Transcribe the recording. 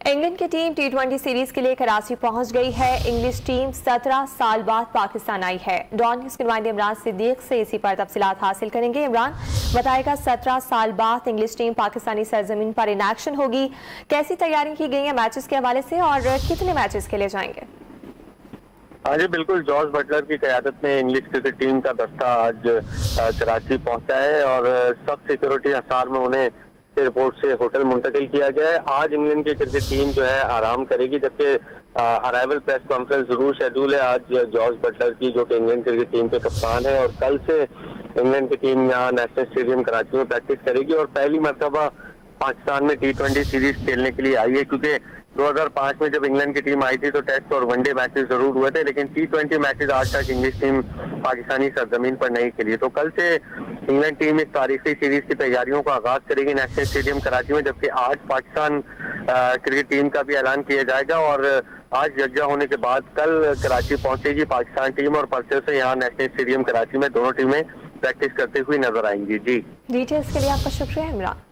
England की team टी20 series के लिए कराची पहुंच गई है। इंग्लिश टीम 17 साल बाद पाकिस्तान आई है। डॉन न्यूज़ के नुमाइंदे इमरान सिद्दीक से इसी पर तफसीलात हासिल करेंगे। इमरान बताएगा, 17 साल बाद इंग्लिश टीम पाकिस्तानी सरजमीन पर इन एक्शन होगी। कैसी तैयारी की गई है मैचेस के हवाले से और कितने मैचेस खेले जाएंगे? हाँ जी बिल्कुल, जॉर्ज बटलर की क़यादत में इंग्लिश क्रिकेट टीम का दस्ता आज कराची पहुंचा है और सख्त सिक्योरिटी हिसार में उन्हें एयरपोर्ट से होटल मुंतकिल किया गया है। आज इंग्लैंड की क्रिकेट टीम जो है आराम करेगी, जबकि अराइवल प्रेस कॉन्फ्रेंस जरूर शेड्यूल है आज जॉर्ज बटलर की, जो कि इंग्लैंड क्रिकेट टीम के कप्तान है। और कल से इंग्लैंड की टीम यहाँ नेशनल स्टेडियम कराची में प्रैक्टिस करेगी और पहली मरतबा पाकिस्तान में टी20 सीरीज खेलने के लिए आई है, क्योंकि 2005 में जब इंग्लैंड की टीम आई थी तो टेस्ट और वनडे मैचेस जरूर हुए थे, लेकिन टी20 मैचेस आज तक इंग्लिश टीम पाकिस्तानी सरजमीन पर नहीं खेली। तो कल से इंग्लैंड टीम इस तारीखी सीरीज की तैयारियों का आगाज करेगी नेशनल स्टेडियम कराची में, जबकि आज पाकिस्तान क्रिकेट टीम का भी ऐलान किया जाएगा और आज यकजा होने के बाद कल कराची पहुंचेगी पाकिस्तान टीम और परसों से यहाँ नेशनल स्टेडियम कराची में दोनों टीमें प्रैक्टिस करते हुए नजर आएंगी। जी, डिटेल्स के लिए आपका शुक्रिया इमरान।